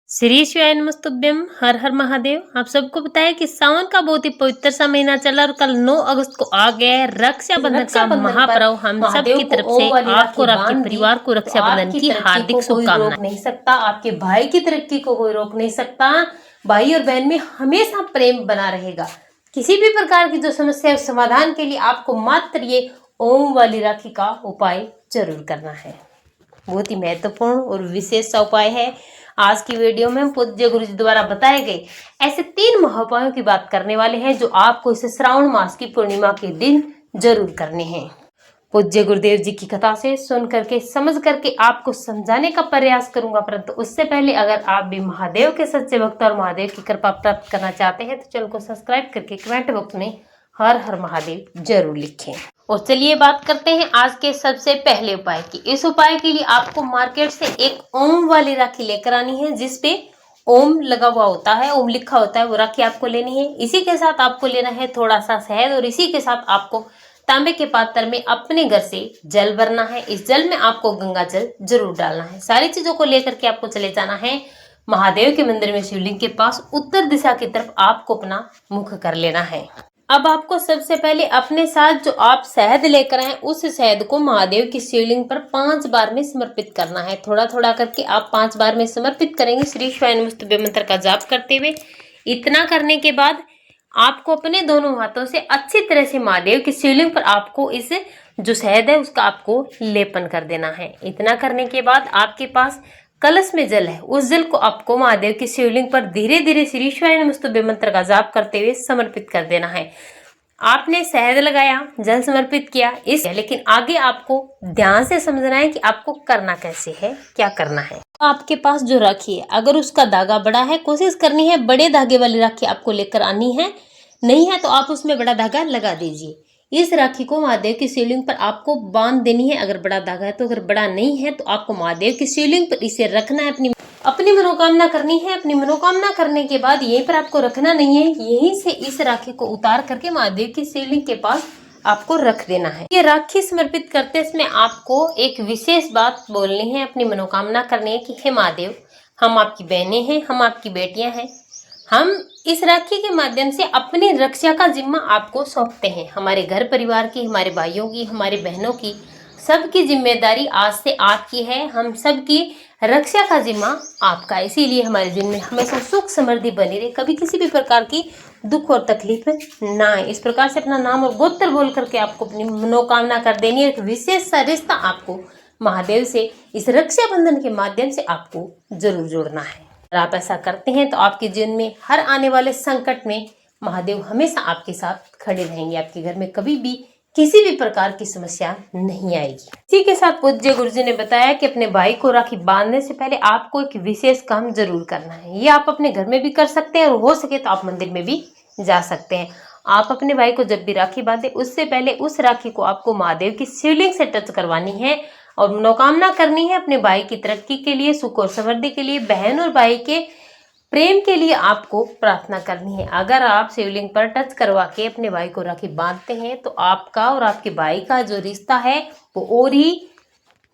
श्री शिवाय नमस्तुभ्यम। हर हर महादेव। आप सबको पता है कि सावन का बहुत ही पवित्र सा महीना चला और कल 9 अगस्त को आ गया है रक्षाबंधन का महापर्व। हम सब की तरफ से आपको और आपके परिवार को रक्षाबंधन की हार्दिक शुभकामनाएं। रोक नहीं सकता, आपके भाई की तरक्की को कोई रोक नहीं सकता। भाई और बहन में हमेशा प्रेम बना रहेगा। किसी भी प्रकार की जो समस्या है समाधान के लिए आपको मात्र ये ओम वाली राखी का उपाय जरूर करना है। बहुत ही महत्वपूर्ण और विशेष सा उपाय है। आज की वीडियो में हम पूज्य गुरु जी द्वारा बताए गए ऐसे 3 महाउपायों की बात करने वाले हैं जो आपको इस श्रावण मास की पूर्णिमा के दिन जरूर करने हैं। पूज्य गुरुदेव जी की कथा से सुन करके समझ करके आपको समझाने का प्रयास करूंगा, परंतु उससे पहले अगर आप भी महादेव के सच्चे भक्त और महादेव की कृपा प्राप्त करना चाहते हैं तो चैनल को सब्सक्राइब करके कमेंट बॉक्स में हर हर महादेव जरूर लिखें। और चलिए बात करते हैं आज के सबसे पहले उपाय की। इस उपाय के लिए आपको मार्केट से एक ओम वाली राखी लेकर आनी है जिसपे ओम लगा हुआ होता है, ओम लिखा होता है, वो राखी आपको लेनी है। इसी के साथ आपको लेना है थोड़ा सा शहद और इसी के साथ आपको तांबे के पात्र में अपने घर से जल भरना है। इस जल में आपको गंगा जल जरूर डालना है। सारी चीजों को लेकर के आपको चले जाना है महादेव के मंदिर में शिवलिंग के पास। उत्तर दिशा की तरफ आपको अपना मुख कर लेना है। अब आपको सबसे पहले अपने साथ जो आप शहद लेकर आए उस शहद को महादेव की शिवलिंग पर 5 बार में समर्पित करना है। थोड़ा थोड़ा करके आप 5 बार में समर्पित करेंगे श्री शिवाय नमस्तुभ्यम मंत्र का जाप करते हुए। इतना करने के बाद आपको अपने दोनों हाथों से अच्छी तरह से महादेव की शिवलिंग पर आपको इस जो शहद है उसका आपको लेपन कर देना है। इतना करने के बाद आपके पास कलश में जल है, उस जल को आपको महादेव की शिवलिंग पर धीरे धीरे श्री शिवाय नमस्तुभ्यम मंत्र का जाप करते हुए समर्पित कर देना है। आपने शहद लगाया, जल समर्पित किया लेकिन आगे आपको ध्यान से समझना है कि आपको करना कैसे है, क्या करना है। आपके पास जो राखी है अगर उसका धागा बड़ा है, कोशिश करनी है बड़े धागे वाली राखी आपको लेकर आनी है। नहीं है तो आप उसमें बड़ा धागा लगा दीजिए। इस राखी को महादेव की शिवलिंग पर आपको बांध देनी है अगर बड़ा धागा है तो। अगर बड़ा नहीं है तो आपको महादेव की शिवलिंग पर इसे रखना है, अपनी मनोकामना करनी है। अपनी मनोकामना करने के बाद यहीं पर आपको रखना नहीं है, यहीं से इस राखी को उतार करके महादेव की शिवलिंग के पास आपको रख देना है। ये राखी समर्पित करते समय आपको एक विशेष बात बोलनी है, अपनी मनोकामना करनी है कि हे महादेव, हम आपकी बहनें हैं, हम आपकी बेटियां हैं। हम इस राखी के माध्यम से अपनी रक्षा का जिम्मा आपको सौंपते हैं। हमारे घर परिवार की, हमारे भाइयों की, हमारे बहनों की, सबकी जिम्मेदारी आज से आपकी है। हम सबकी रक्षा का जिम्मा आपका, इसीलिए हमारे जीवन में हमेशा सुख समृद्धि बनी रहे, कभी किसी भी प्रकार की दुख और तकलीफ ना आए। इस प्रकार से अपना नाम और गोत्र बोल करके आपको अपनी मनोकामना कर देनी है। एक विशेष सा रिश्ता आपको महादेव से इस रक्षाबंधन के माध्यम से आपको जरूर जोड़ना है। अगर आप ऐसा करते हैं तो आपके जीवन में हर आने वाले संकट में महादेव हमेशा आपके साथ खड़े रहेंगे। आपके घर में कभी भी किसी भी प्रकार की समस्या नहीं आएगी। इसी के साथ पूज्य गुरु जी ने बताया कि अपने भाई को राखी बांधने से पहले आपको एक विशेष काम जरूर करना है। ये आप अपने घर में भी कर सकते हैं और हो सके तो आप मंदिर में भी जा सकते हैं। आप अपने भाई को जब भी राखी बांधे उससे पहले उस राखी को आपको महादेव की शिवलिंग से टच करवानी है और मनोकामना करनी है अपने भाई की तरक्की के लिए, सुख और समृद्धि के लिए, बहन और भाई के प्रेम के लिए आपको प्रार्थना करनी है। अगर आप शिवलिंग पर टच करवा के अपने भाई को राखी बांधते हैं तो आपका और आपके भाई का जो रिश्ता है वो और ही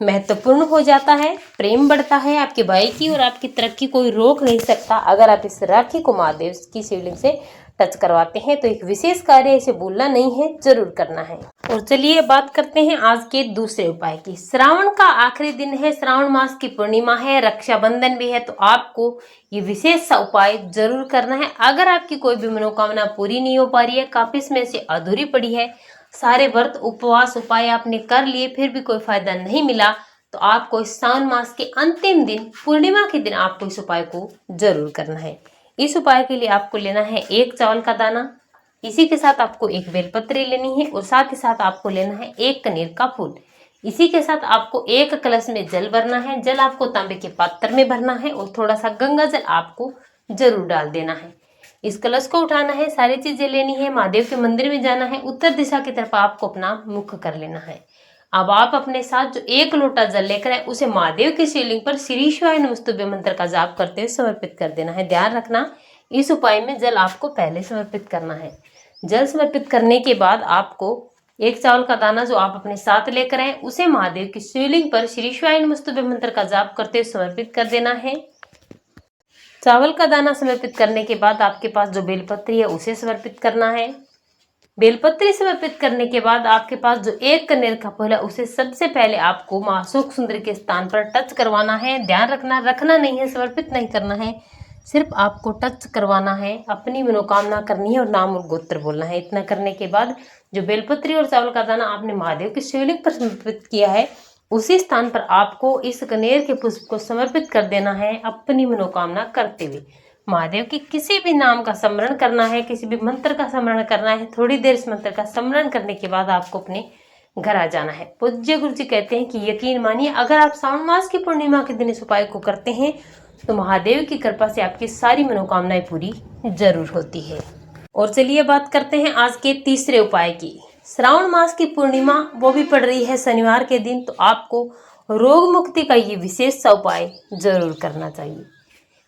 महत्वपूर्ण हो जाता है, प्रेम बढ़ता है। आपके भाई की और आपकी तरक्की कोई रोक नहीं सकता। अगर आप इस राखी को महादेव की शिवलिंग से टच करवाते हैं तो एक विशेष कार्य, इसे भूलना नहीं है, जरूर करना है। और चलिए बात करते हैं आज के दूसरे उपाय की। श्रावण का आखिरी दिन है, श्रावण मास की पूर्णिमा है, रक्षाबंधन भी है, तो आपको ये विशेष सा उपाय जरूर करना है। अगर आपकी कोई भी मनोकामना पूरी नहीं हो पा रही है, काफी समय से अधूरी पड़ी है, सारे व्रत उपवास उपाय आपने कर लिए फिर भी कोई फायदा नहीं मिला, तो आपको इस श्रावण मास के अंतिम दिन पूर्णिमा के दिन आपको इस उपाय को जरूर करना है। इस उपाय के लिए आपको लेना है 1 चावल का दाना, इसी के साथ आपको 1 बेलपत्री लेनी है और साथ ही साथ आपको लेना है 1 कनेर का फूल। इसी के साथ आपको 1 कलश में जल भरना है। जल आपको तांबे के पात्र में भरना है और थोड़ा सा गंगा जल आपको जरूर डाल देना है। इस कलश को उठाना है, सारी चीजें लेनी है, महादेव के मंदिर में जाना है, उत्तर दिशा की तरफ आपको अपना मुख कर लेना है। अब आप अपने साथ जो 1 लोटा जल लेकर आए उसे महादेव की शिवलिंग पर श्री शिवाय नमस्तुभ्यम मंत्र का जाप करते हुए समर्पित कर देना है। ध्यान रखना इस उपाय में जल आपको पहले समर्पित करना है। जल समर्पित करने के बाद आपको 1 चावल का दाना जो आप अपने साथ लेकर आए उसे महादेव की शिवलिंग पर श्री शिवाय नमस्तुभ्यम मंत्र का जाप करते हुए समर्पित कर देना है। चावल का दाना समर्पित करने के बाद आपके पास जो बेलपत्री है उसे समर्पित करना है। बेलपत्री समर्पित करने के बाद आपके पास जो एक कनेर का फूल है उसे सबसे पहले आपको मां अशोक सुंदरी के स्थान पर टच करवाना है। ध्यान रखना नहीं है, समर्पित नहीं करना है, सिर्फ आपको टच करवाना है, अपनी मनोकामना करनी है और नाम और गोत्र बोलना है। इतना करने के बाद जो बेलपत्री और चावल का दाना आपने महादेव के शिवलिंग पर समर्पित किया है उसी स्थान पर आपको इस कनेर के पुष्प को समर्पित कर देना है, अपनी मनोकामना करते हुए। महादेव की किसी भी नाम का स्मरण करना है, किसी भी मंत्र का स्मरण करना है। थोड़ी देर इस मंत्र का स्मरण करने के बाद आपको अपने घर आ जाना है। पूज्य गुरु जी कहते हैं कि यकीन मानिए, अगर आप श्रावण मास की पूर्णिमा के दिन इस उपाय को करते हैं तो महादेव की कृपा से आपकी सारी मनोकामनाएं पूरी जरूर होती है। और चलिए बात करते हैं आज के तीसरे उपाय की। श्रावण मास की पूर्णिमा वो भी पड़ रही है शनिवार के दिन, तो आपको रोग मुक्ति का ये विशेष सा उपाय जरूर करना चाहिए।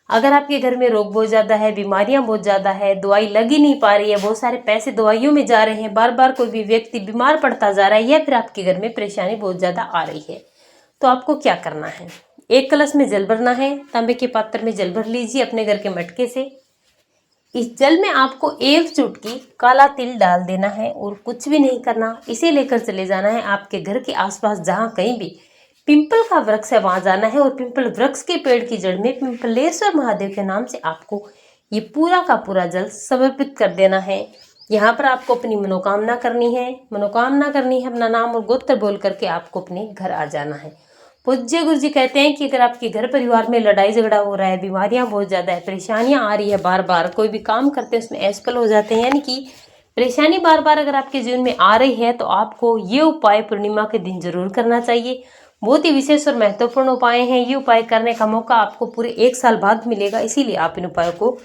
अगर आपके घर में रोग बहुत ज़्यादा है, बीमारियां बहुत ज़्यादा है, दवाई लग ही नहीं पा रही है, बहुत सारे पैसे दवाइयों में जा रहे हैं, बार बार कोई भी व्यक्ति बीमार पड़ता जा रहा है, या फिर आपके घर में परेशानी बहुत ज़्यादा आ रही है, तो आपको क्या करना है? एक कलश में जल भरना है। तांबे के पात्र में जल भर लीजिए अपने घर के मटके से। इस जल में आपको एक चुटकी काला तिल डाल देना है और कुछ भी नहीं करना, इसे लेकर चले जाना है आपके घर के आसपास जहाँ कहीं भी पिंपल का वृक्ष है वहां जाना है, और पिंपल वृक्ष के पेड़ की जड़ में पिंपलेश्वर महादेव के नाम से आपको ये पूरा का पूरा जल समर्पित कर देना है। यहाँ पर आपको अपनी मनोकामना करनी है, अपना नाम और गोत्र बोल करके आपको अपने घर आ जाना है। पूज्य गुरु जी कहते हैं कि अगर आपके घर परिवार में लड़ाई झगड़ा हो रहा है, बीमारियां बहुत ज़्यादा है, परेशानियां आ रही है, बार बार कोई भी काम करते हैं उसमें असफल हो जाते हैं, यानी कि परेशानी बार बार अगर आपके जीवन में आ रही है, तो आपको ये उपाय पूर्णिमा के दिन जरूर करना चाहिए। बहुत ही विशेष और महत्वपूर्ण उपाय हैं। ये उपाय करने का मौका आपको पूरे 1 साल बाद मिलेगा, इसीलिए आप इन उपायों को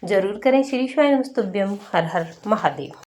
जरूर करें। श्री शिवाय नमस्तुभ्यम। हर हर महादेव।